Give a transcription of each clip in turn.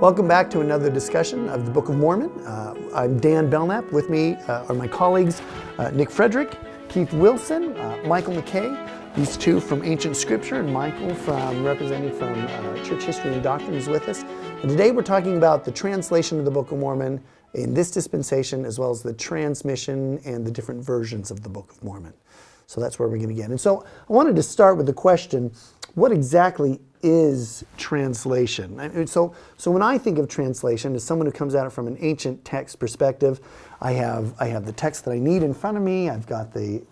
Welcome back to another discussion of the Book of Mormon. I'm Dan Belnap. With me are my colleagues Nick Frederick, Keith Wilson, Michael MacKay. These two from Ancient Scripture, and Michael representing from Church History and Doctrine is with us. And today we're talking about the translation of the Book of Mormon in this dispensation, as well as the transmission and the different versions of the Book of Mormon. So that's where we're going to get. And so I wanted to start with the question, what exactly is translation? And so when I think of translation, as someone who comes at it from an ancient text perspective, I have the text that I need in front of me. I've got the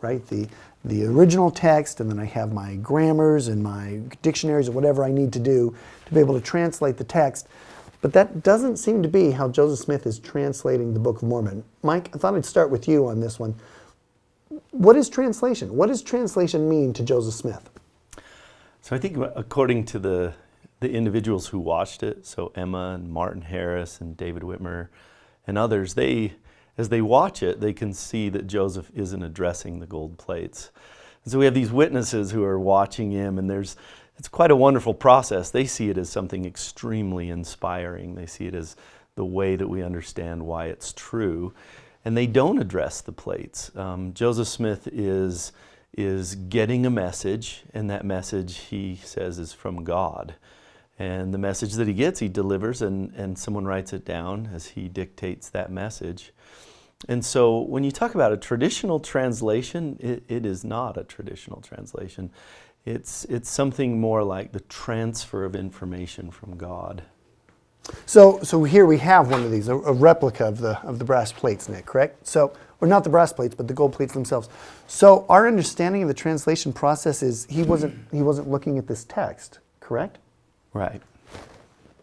original text, and then I have my grammars and my dictionaries or whatever I need to do to be able to translate the text. But that doesn't seem to be how Joseph Smith is translating the Book of Mormon. Mike, I thought I'd start with you on this one. What is translation? What does translation mean to Joseph Smith? So I think according to the individuals who watched it, so Emma and Martin Harris and David Whitmer and others, as they watch it, they can see that Joseph isn't addressing the gold plates. And so we have these witnesses who are watching him, and it's quite a wonderful process. They see it as something extremely inspiring. They see it as the way that we understand why it's true. And they don't address the plates. Joseph Smith is getting a message, and that message, he says, is from God. And the message that he gets, he delivers, and someone writes it down as he dictates that message. And so when you talk about a traditional translation, it is not a traditional translation. It's something more like the transfer of information from God. So here we have one of these, a replica of the brass plates, Nick, correct? Or not the brass plates, but the gold plates themselves. So our understanding of the translation process is he wasn't looking at this text, correct? Right.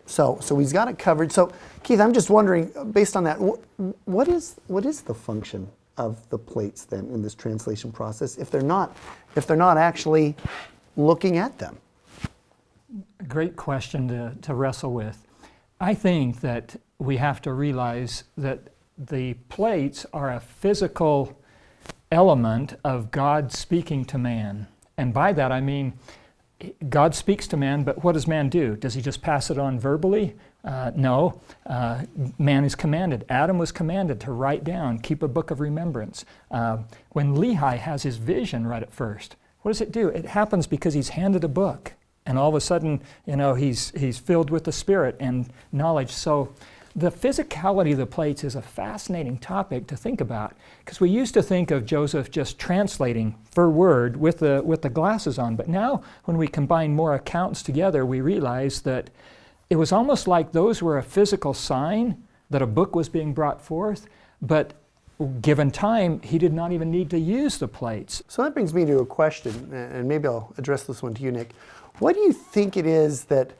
So he's got it covered. So Keith, I'm just wondering, based on that, what is the function of the plates then in this translation process if they're not actually looking at them? Great question to wrestle with. I think that we have to realize that the plates are a physical element of God speaking to man. And by that I mean God speaks to man, but what does man do? Does he just pass it on verbally? No. Man is commanded. Adam was commanded to write down, keep a book of remembrance. When Lehi has his vision right at first, what does it do? It happens because he's handed a book. And all of a sudden, he's filled with the Spirit and knowledge. So the physicality of the plates is a fascinating topic to think about, because we used to think of Joseph just translating for word with the glasses on. But now, when we combine more accounts together, we realize that it was almost like those were a physical sign that a book was being brought forth, but given time, he did not even need to use the plates. So that brings me to a question, and maybe I'll address this one to you, Nick. What do you think it is that,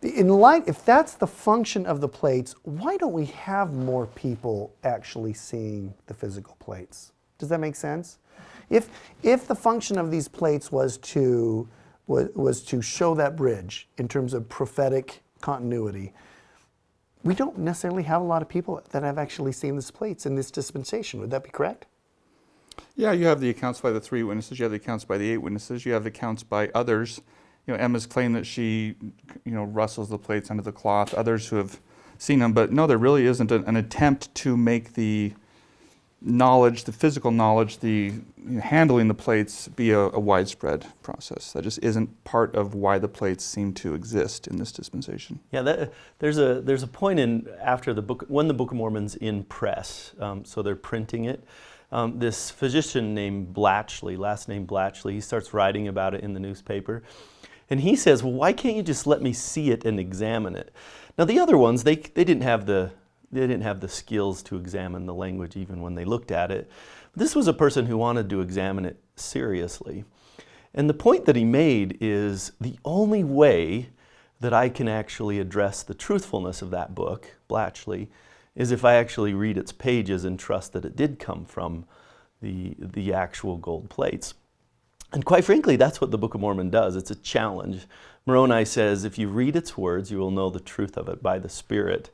if that's the function of the plates, why don't we have more people actually seeing the physical plates? Does that make sense? If the function of these plates was to show that bridge in terms of prophetic continuity, we don't necessarily have a lot of people that have actually seen these plates in this dispensation. Would that be correct? Yeah, you have the accounts by the 3 witnesses, you have the accounts by the 8 witnesses, you have accounts by others. Emma's claim that she, rustles the plates under the cloth, others who have seen them. But no, there really isn't an attempt to make the knowledge, the physical knowledge, the handling the plates be a widespread process. That just isn't part of why the plates seem to exist in this dispensation. Yeah, there's a point after the book, when the Book of Mormon's in press, so they're printing it. This physician named Blatchley, last name Blatchley, he starts writing about it in the newspaper. And he says, well, why can't you just let me see it and examine it? Now the other ones, they didn't have the skills to examine the language even when they looked at it. This was a person who wanted to examine it seriously. And the point that he made is the only way that I can actually address the truthfulness of that book, Blatchley, is if I actually read its pages and trust that it did come from the actual gold plates. And quite frankly, that's what the Book of Mormon does. It's a challenge. Moroni says, if you read its words, you will know the truth of it by the Spirit.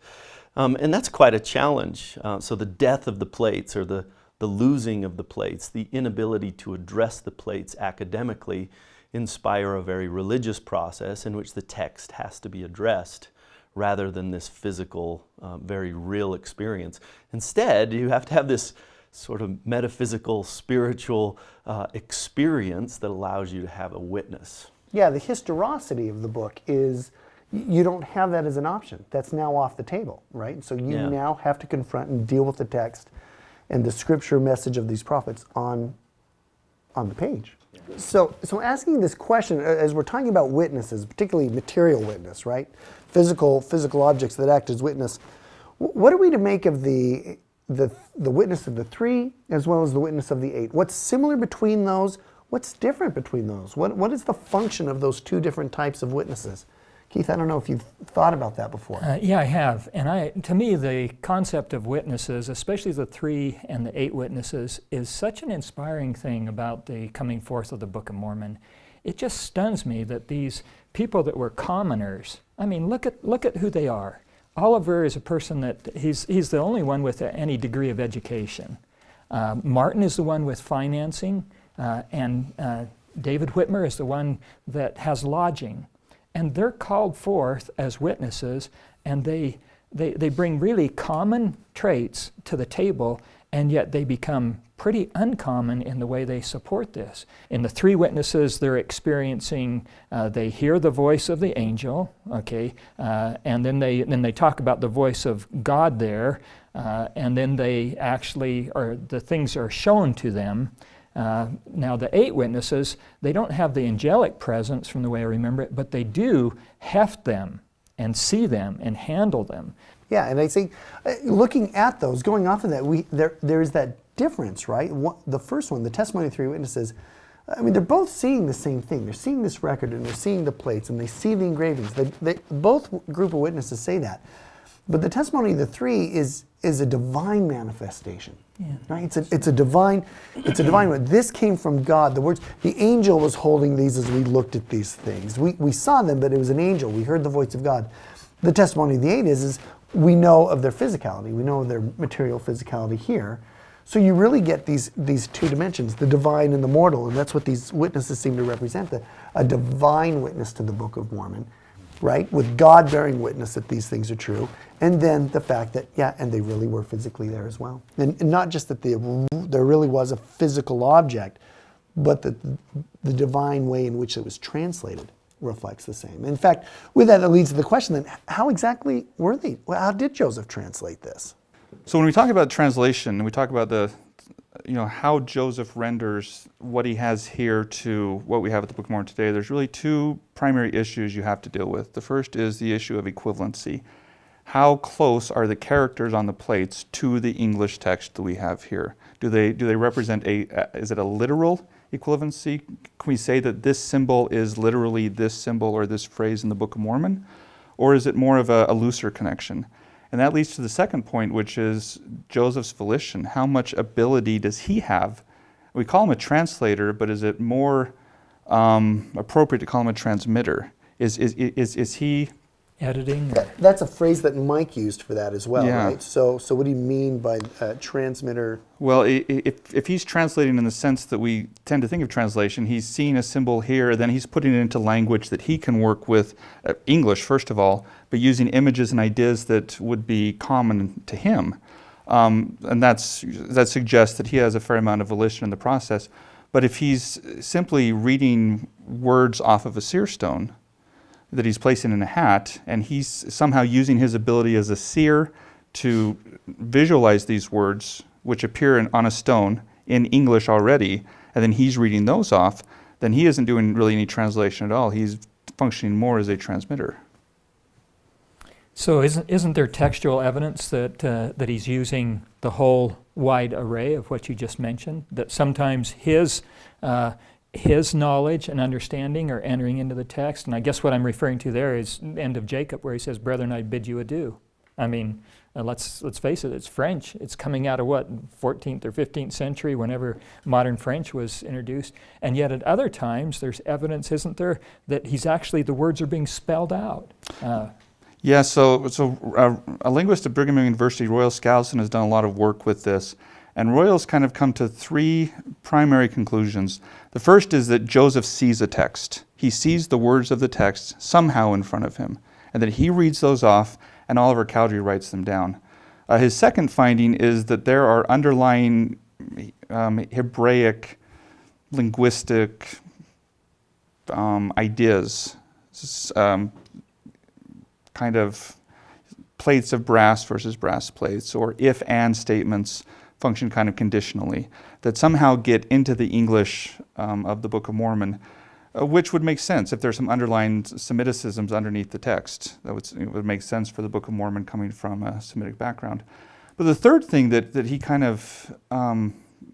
And that's quite a challenge. So the death of the plates, or the losing of the plates, the inability to address the plates academically, inspire a very religious process in which the text has to be addressed rather than this physical, very real experience. Instead, you have to have this sort of metaphysical, spiritual experience that allows you to have a witness. Yeah, the historicity of the book is, you don't have that as an option. That's now off the table, right? So you now have to confront and deal with the text and the scripture message of these prophets on the page. So asking this question, as we're talking about witnesses, particularly material witness, right? Physical objects that act as witness. What are we to make of the witness of the three as well as the witness of the eight? What's similar between those? What's different between those? What is the function of those two different types of witnesses? Keith, I don't know if you've thought about that before. Yeah, I have. And to me, the concept of witnesses, especially the 3 and the 8 witnesses, is such an inspiring thing about the coming forth of the Book of Mormon. It just stuns me that these people that were commoners, I mean, look at who they are. Oliver is a person that he's the only one with any degree of education. Martin is the one with financing, and David Whitmer is the one that has lodging. And they're called forth as witnesses, and they bring really common traits to the table, and yet they become pretty uncommon in the way they support this. In the 3 witnesses, they're experiencing, they hear the voice of the angel, okay, and then they talk about the voice of God there, and then they actually, or the things are shown to them. Now the 8 witnesses, they don't have the angelic presence from the way I remember it, but they do heft them and see them and handle them. Yeah, and I think looking at those, going off of that, there is that difference, right? The first one, the testimony of 3 witnesses, I mean, they're both seeing the same thing. They're seeing this record and they're seeing the plates and they see the engravings. Both group of witnesses say that. But the testimony of the 3 is a divine manifestation. Yeah. Right? It's a divine one. This came from God. The words, the angel was holding these as we looked at these things. We saw them, but it was an angel. We heard the voice of God. The testimony of the 8 is we know of their physicality. We know of their material physicality here. So you really get these 2 dimensions, the divine and the mortal, and that's what these witnesses seem to represent, a divine witness to the Book of Mormon, right? With God bearing witness that these things are true, and then the fact that, and they really were physically there as well. And not just that there really was a physical object, but that the divine way in which it was translated reflects the same. In fact, with that, it leads to the question then, how exactly were they? Well, how did Joseph translate this? So when we talk about translation, and we talk about how Joseph renders what he has here to what we have at the Book of Mormon today, there's really 2 primary issues you have to deal with. The first is the issue of equivalency. How close are the characters on the plates to the English text that we have here? Do they represent is it a literal equivalency? Can we say that this symbol is literally this symbol or this phrase in the Book of Mormon? Or is it more of a looser connection? And that leads to the second point, which is Joseph's volition. How much ability does he have? We call him a translator, but is it more appropriate to call him a transmitter? Is he editing? That's a phrase that Mike used for that as well, Yeah. right? So what do you mean by transmitter? Well, if he's translating in the sense that we tend to think of translation, he's seeing a symbol here, then he's putting it into language that he can work with, English first of all, but using images and ideas that would be common to him. And that suggests that he has a fair amount of volition in the process. But if he's simply reading words off of a seer stone that he's placing in a hat, and he's somehow using his ability as a seer to visualize these words, which appear on a stone in English already, and then he's reading those off, then he isn't doing really any translation at all. He's functioning more as a transmitter. So isn't there textual evidence that he's using the whole wide array of what you just mentioned? That sometimes his knowledge and understanding are entering into the text, and I guess what I'm referring to there is the end of Jacob, where he says, "Brethren, I bid you adieu." I mean, let's face it, it's French. It's coming out of what, 14th or 15th century, whenever modern French was introduced. And yet at other times, there's evidence, isn't there, that the words are being spelled out. Yeah, so a linguist at Brigham Young University, Royal Skousen, has done a lot of work with this. And Royal's kind of come to 3 primary conclusions. The first is that Joseph sees a text. He sees the words of the text somehow in front of him. and then he reads those off, and Oliver Cowdery writes them down. His second finding is that there are underlying Hebraic linguistic ideas, kind of plates of brass versus brass plates, or if-and statements function kind of conditionally, that somehow get into the English of the Book of Mormon, which would make sense if there's some underlying Semiticisms underneath the text. It would make sense for the Book of Mormon coming from a Semitic background. But the third thing that he kind of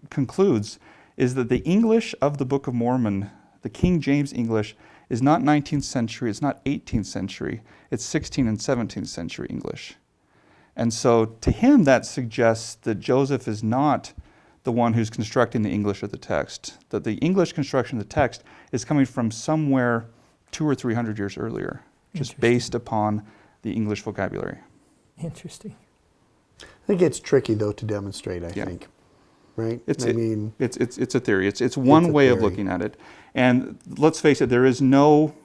concludes is that the English of the Book of Mormon, the King James English, is not 19th century, it's not 18th century, it's 16th and 17th century English. And so to him that suggests that Joseph is not the one who's constructing the English of the text, that the English construction of the text is coming from somewhere 200 or 300 years earlier, just based upon the English vocabulary. Interesting. I think it's tricky though to demonstrate, I think. Right? It's a theory. It's one way of looking at it. And let's face it, there is no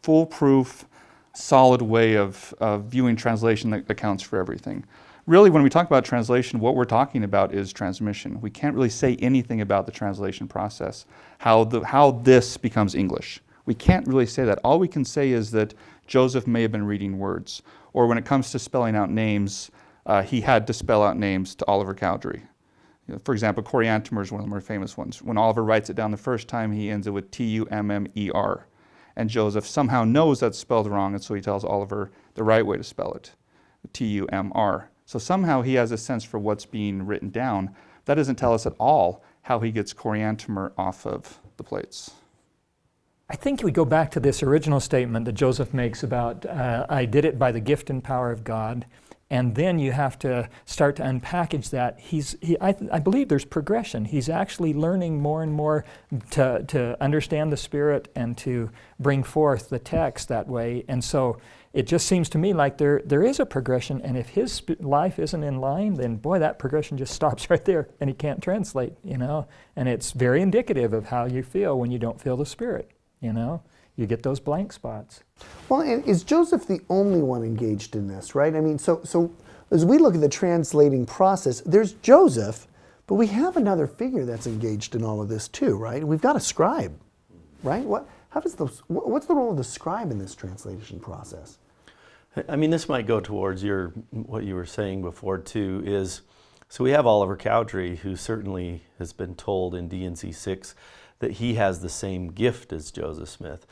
foolproof, solid way of viewing translation that accounts for everything. Really, when we talk about translation, what we're talking about is transmission. We can't really say anything about the translation process, how this becomes English. We can't really say that. All we can say is that Joseph may have been reading words. Or when it comes to spelling out names, he had to spell out names to Oliver Cowdery. For example, Coriantumr is one of the more famous ones. When Oliver writes it down the first time, he ends it with T-U-M-M-E-R. And Joseph somehow knows that's spelled wrong, and so he tells Oliver the right way to spell it, T-U-M-R. So somehow he has a sense for what's being written down. That doesn't tell us at all how he gets Coriantumr off of the plates. I think we go back to this original statement that Joseph makes about, I did it by the gift and power of God. And then you have to start to unpackage that. I believe there's progression. He's actually learning more and more to understand the Spirit and to bring forth the text that way. And so it just seems to me like there is a progression, and if his life isn't in line, then boy, that progression just stops right there, and he can't translate, And it's very indicative of how you feel when you don't feel the Spirit, You get those blank spots. Well, and is Joseph the only one engaged in this, right? I mean, so as we look at the translating process, there's Joseph, but we have another figure that's engaged in all of this too, right? We've got a scribe, right? What's the role of the scribe in this translation process? I mean, this might go towards what you were saying before too, so we have Oliver Cowdery, who certainly has been told in D&C 6 that he has the same gift as Joseph Smith.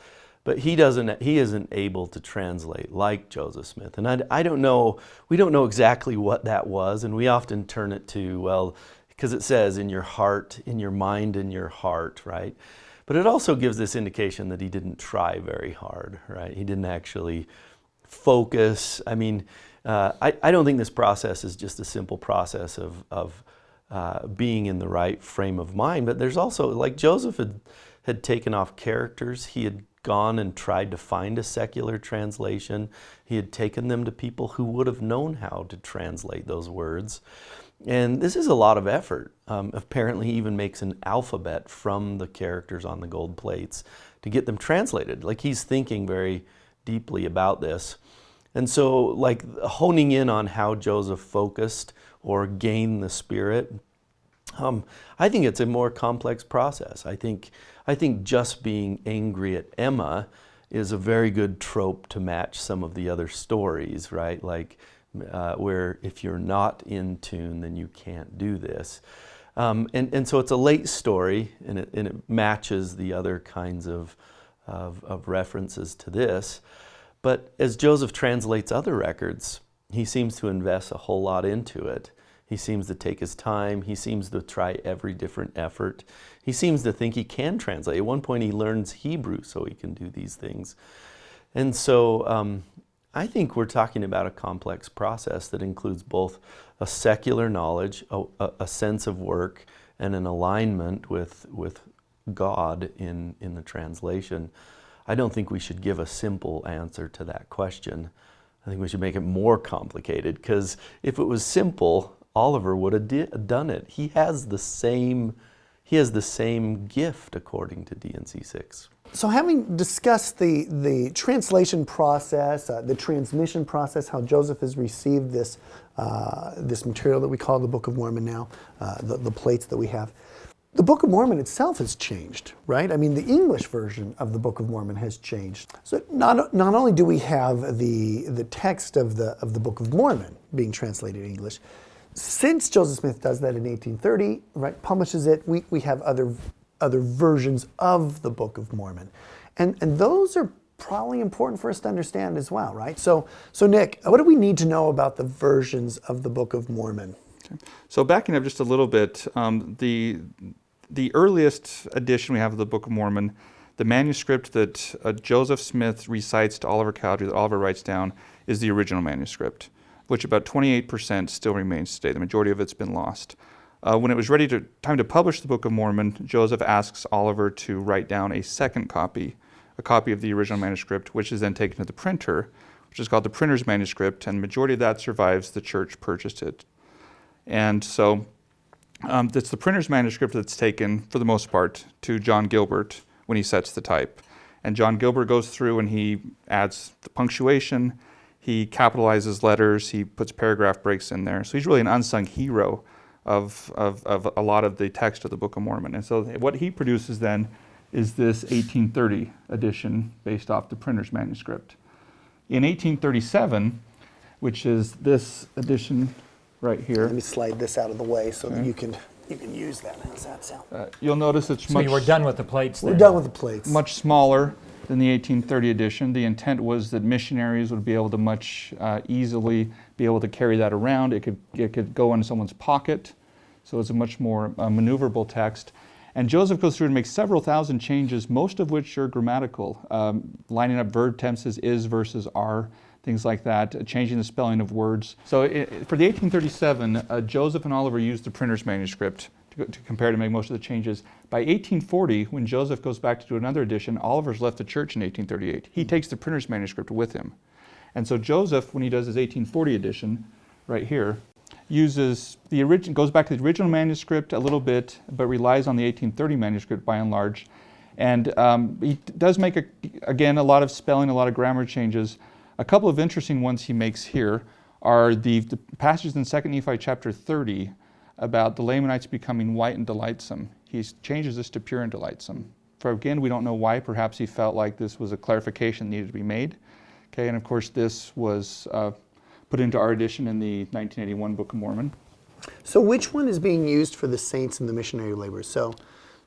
But he isn't able to translate like Joseph Smith. And we don't know exactly what that was, and we often turn it to, well, because it says in your heart, in your mind, in your heart, right? But it also gives this indication that he didn't try very hard, right? He didn't actually focus. I mean, I don't think this process is just a simple process of being in the right frame of mind, but there's also, like Joseph had taken off characters. He had gone and tried to find a secular translation. He had taken them to people who would have known how to translate those words. And this is a lot of effort. Apparently he even makes an alphabet from the characters on the gold plates to get them translated. Like, he's thinking very deeply about this. And so, like, honing in on how Joseph focused or gained the Spirit, I think it's a more complex process. I think just being angry at Emma is a very good trope to match some of the other stories, right? Like, where if you're not in tune, then you can't do this. And so it's a late story, and it matches the other kinds of references to this. But as Joseph translates other records, he seems to invest a whole lot into it. He seems to take his time. He seems to try every different effort. He seems to think he can translate. At one point he learns Hebrew so he can do these things. And so I think we're talking about a complex process that includes both a secular knowledge, a sense of work, and an alignment with God in the translation. I don't think we should give a simple answer to that question. I think we should make it more complicated, because if it was simple, Oliver would have done it. He has the same gift according to D&C 6. So having discussed the translation process, the transmission process, how Joseph has received this, this material that we call the Book of Mormon now, the plates that we have, the Book of Mormon itself has changed, right? I mean, the English version of the Book of Mormon has changed. So not only do we have the text of the Book of Mormon being translated in English, since Joseph Smith does that in 1830, right, publishes it, we have other versions of the Book of Mormon. And those are probably important for us to understand as well, right? So Nick, what do we need to know about the versions of the Book of Mormon? Okay. So backing up just a little bit, the earliest edition we have of the Book of Mormon, the manuscript that Joseph Smith recites to Oliver Cowdery, that Oliver writes down, is the original manuscript, which about 28% still remains today. The majority of it's been lost. When it was time to publish the Book of Mormon, Joseph asks Oliver to write down a second copy, a copy of the original manuscript, which is then taken to the printer, which is called the printer's manuscript, and the majority of that survives. The church purchased it. And so it's the printer's manuscript that's taken, for the most part, to John Gilbert when he sets the type. And John Gilbert goes through and he adds the punctuation, he capitalizes letters, he puts paragraph breaks in there. So he's really an unsung hero of a lot of the text of the Book of Mormon. And so what he produces then is this 1830 edition based off the printer's manuscript. In 1837, which is this edition right here. Let me slide this out of the way so that you can use that. How's that sound? You'll notice it's So we're done with the plates We're then. done with the plates. much smaller than the 1830 edition. The intent was that missionaries would be able to much easily be able to carry that around. It could go in someone's pocket, so it's a much more maneuverable text. And Joseph goes through and makes several thousand changes, most of which are grammatical, lining up verb tenses, is versus are, things like that, changing the spelling of words. So for the 1837, Joseph and Oliver used the printer's manuscript to compare to make most of the changes. By 1840, when Joseph goes back to do another edition, Oliver's left the church in 1838. He takes the printer's manuscript with him. And so Joseph, when he does his 1840 edition, right here, uses the original, goes back to the original manuscript a little bit, but relies on the 1830 manuscript by and large. And he does make, again, a lot of spelling, a lot of grammar changes. A couple of interesting ones he makes here are the passages in 2 Nephi chapter 30 about the Lamanites becoming white and delightsome. He changes this to pure and delightsome. For again, we don't know why. Perhaps he felt like this was a clarification that needed to be made. Okay, and of course this was put into our edition in the 1981 Book of Mormon. So which one is being used for the saints and the missionary laborers? So,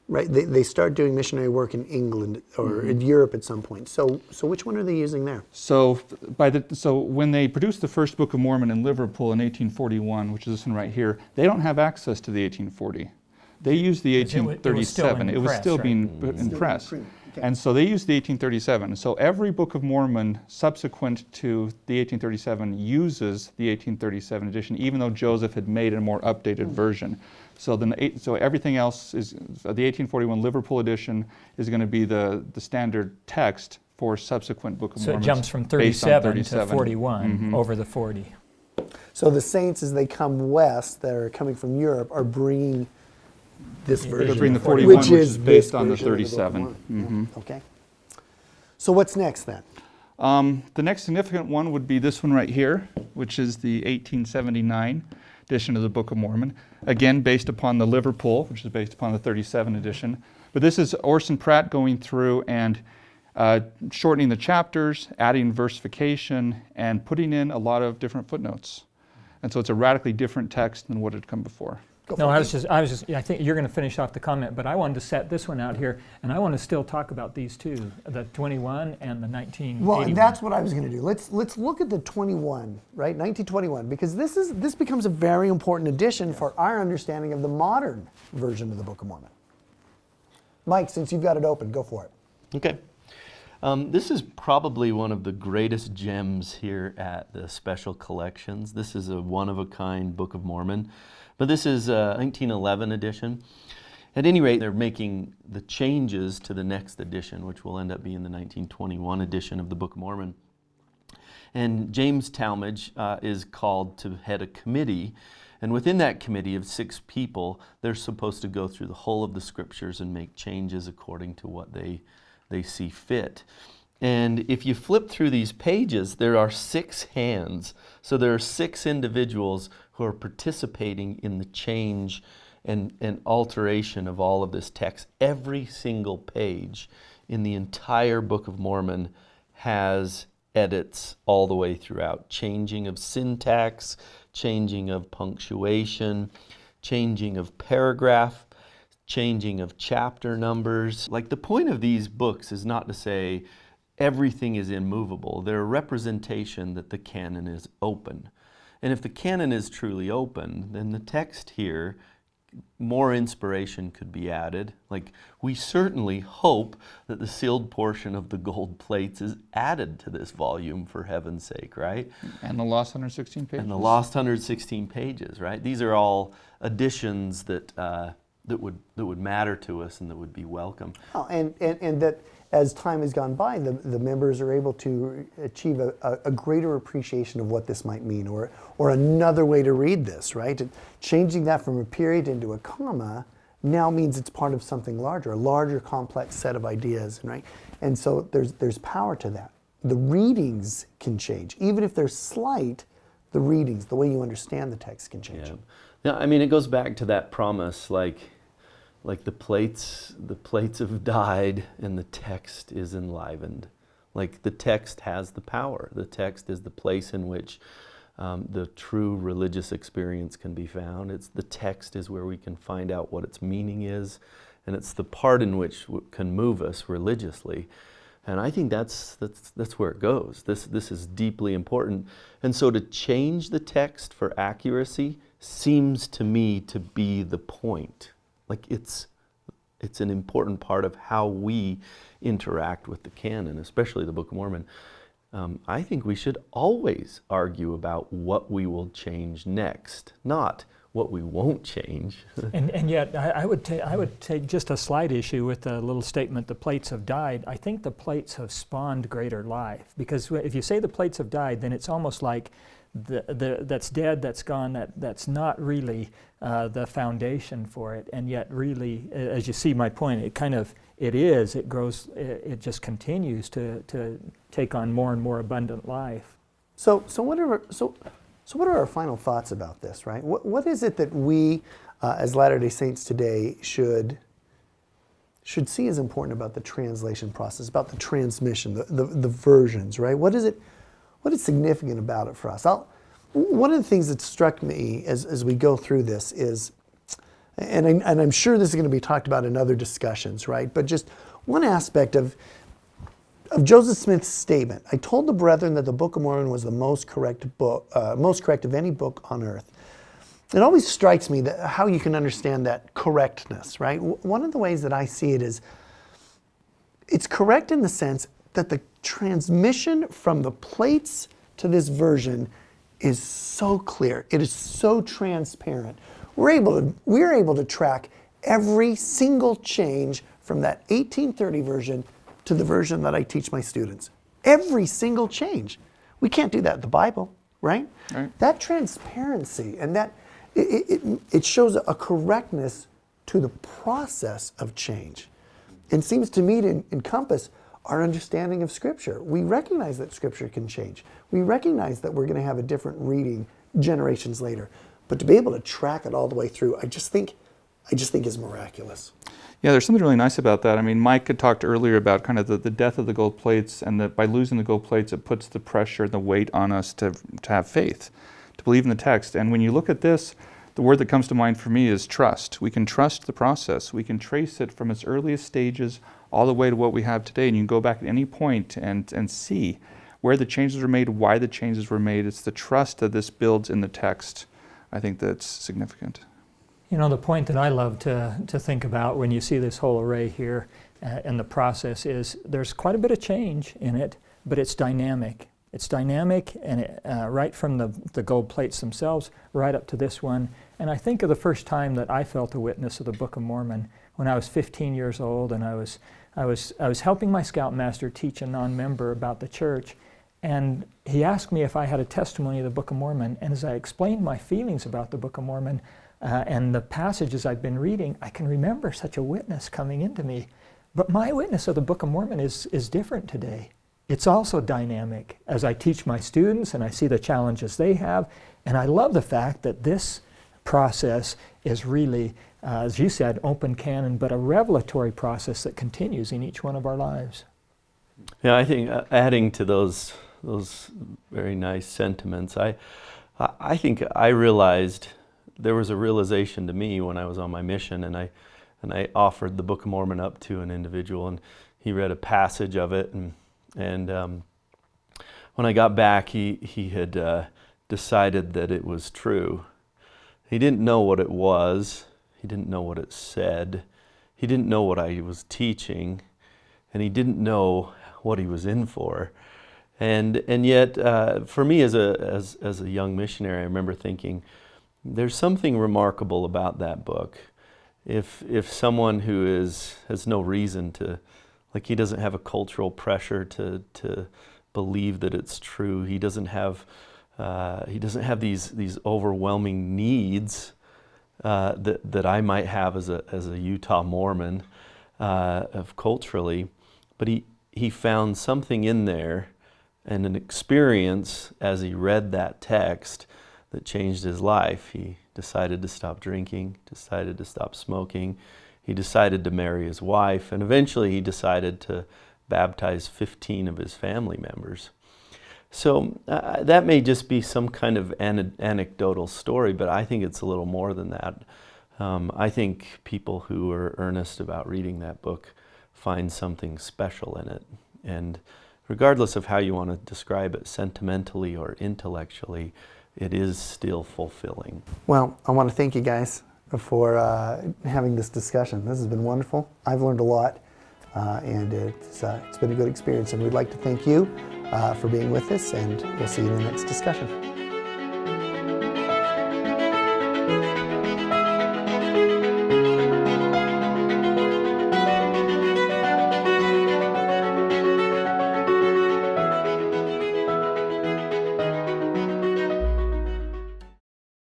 right, they start doing missionary work in England or in Europe at some point. So which one are they using there? So when they produced the first Book of Mormon in Liverpool in 1841, which is this one right here, they don't have access to the 1840. They used the 1837. It was still being put in press. Okay. And so they used the 1837. So every Book of Mormon subsequent to the 1837 uses the 1837 edition, even though Joseph had made a more updated version. So everything else is, the 1841 Liverpool edition is going to be the standard text for subsequent Book of Mormon. So it jumps from 37 to 41 over the 40. So the saints, as they come west, that are coming from Europe, are bringing this version. They're bringing the 41, which is based this on the version of 37. Book of Mormon. Yeah. Okay. So what's next then? The next significant one would be this one right here, which is the 1879 edition of the Book of Mormon. Again, based upon the Liverpool, which is based upon the 37 edition. But this is Orson Pratt going through and shortening the chapters, adding versification, and putting in a lot of different footnotes. And so it's a radically different text than what had come before. No, I think you're going to finish off the comment, but I wanted to set this one out here, and I want to still talk about these two, the 21 and the 1981. Well, and that's what I was going to do. Let's look at the 21, right? 1921, because this becomes a very important addition for our understanding of the modern version of the Book of Mormon. Mike, since you've got it open, go for it. Okay. This is probably one of the greatest gems here at the Special Collections. This is a one-of-a-kind Book of Mormon, but this is a 1911 edition. At any rate, they're making the changes to the next edition, which will end up being the 1921 edition of the Book of Mormon. And James Talmage is called to head a committee, and within that committee of 6 people, they're supposed to go through the whole of the scriptures and make changes according to what they they see fit. And if you flip through these pages, there are 6 hands. So there are 6 individuals who are participating in the change and alteration of all of this text. Every single page in the entire Book of Mormon has edits all the way throughout. Changing of syntax, changing of punctuation, changing of paragraph, changing of chapter numbers. Like, the point of these books is not to say everything is immovable. They're a representation that the canon is open. And if the canon is truly open, then the text here, more inspiration could be added. Like, we certainly hope that the sealed portion of the gold plates is added to this volume, for heaven's sake, right? And the lost 116 pages. And the lost 116 pages, right? These are all additions that would matter to us and that would be welcome. Oh, and that as time has gone by, the members are able to achieve a greater appreciation of what this might mean, or another way to read this, right? And changing that from a period into a comma now means it's part of something larger, a larger complex set of ideas, right? And so there's power to that. The readings can change. Even if they're slight, the readings, the way you understand the text can change. Yeah. I mean, it goes back to that promise, like the plates have died and the text is enlivened. Like, the text has the power. The text is the place in which the true religious experience can be found. The text is where we can find out what its meaning is, and it's the part in which can move us religiously. And I think that's where it goes. This is deeply important. And so to change the text for accuracy seems to me to be the point. Like, it's an important part of how we interact with the canon, especially the Book of Mormon. I think we should always argue about what we will change next, not what we won't change. And yet, I would take just a slight issue with the little statement, the plates have died. I think the plates have spawned greater life. Because if you say the plates have died, then it's almost like that's dead, that's gone, that's not really the foundation for it. And yet really, as you see my point, it grows, it just continues to take on more and more abundant life. So what are our final thoughts about this, right? What is it that we, as Latter-day Saints today, should see as important about the translation process, about the transmission, the versions, right? What is significant about it for us? One of the things that struck me as we go through this is, and I'm sure this is going to be talked about in other discussions, right? But just one aspect of Joseph Smith's statement, I told the brethren that the Book of Mormon was the most correct of any book on earth. It always strikes me that how you can understand that correctness, right? One of the ways that I see it is, it's correct in the sense that the transmission from the plates to this version is so clear. It is so transparent. We're able to track every single change from that 1830 version to the version that I teach my students. Every single change. We can't do that in the Bible, right? That transparency and that it shows a correctness to the process of change, and seems to me to encompass our understanding of Scripture. We recognize that Scripture can change. We recognize that we're going to have a different reading generations later. But to be able to track it all the way through, I just think is miraculous. Yeah, there's something really nice about that. I mean, Mike had talked earlier about kind of the death of the gold plates, and that by losing the gold plates, it puts the pressure and the weight on us to have faith, to believe in the text. And when you look at this, the word that comes to mind for me is trust. We can trust the process. We can trace it from its earliest stages all the way to what we have today. And you can go back at any point and see where the changes were made, why the changes were made. It's the trust that this builds in the text, I think, that's significant. You know, the point that I love to think about when you see this whole array here and the process is there's quite a bit of change in it, but it's dynamic. It's dynamic, and right from the gold plates themselves right up to this one. And I think of the first time that I felt a witness of the Book of Mormon when I was 15 years old, and I was helping my scoutmaster teach a non-member about the church, and he asked me if I had a testimony of the Book of Mormon. And as I explained my feelings about the Book of Mormon and the passages I've been reading, I can remember such a witness coming into me. But my witness of the Book of Mormon is different today. It's also dynamic as I teach my students and I see the challenges they have. And I love the fact that this process is really, as you said, open canon, but a revelatory process that continues in each one of our lives. Yeah, I think adding to those very nice sentiments, I think I realized there was a realization to me when I was on my mission, and I offered the Book of Mormon up to an individual, and he read a passage of it, and when I got back, he had decided that it was true. He didn't know what it was. He didn't know what it said. He didn't know what I was teaching, and he didn't know what he was in for. And yet, for me as a young missionary, I remember thinking, there's something remarkable about that book. If someone who has no reason to, like, he doesn't have a cultural pressure to believe that it's true. He doesn't have these overwhelming needs that I might have as a Utah Mormon of culturally, but he found something in there and an experience as he read that text that changed his life. He decided to stop drinking, decided to stop smoking, he decided to marry his wife, and eventually he decided to baptize 15 of his family members. So that may just be some kind of anecdotal story, but I think it's a little more than that. I think people who are earnest about reading that book find something special in it. And regardless of how you want to describe it, sentimentally or intellectually, it is still fulfilling. Well, I want to thank you guys for having this discussion. This has been wonderful. I've learned a lot, and it's been a good experience. And we'd like to thank you for being with us, and we'll see you in the next discussion.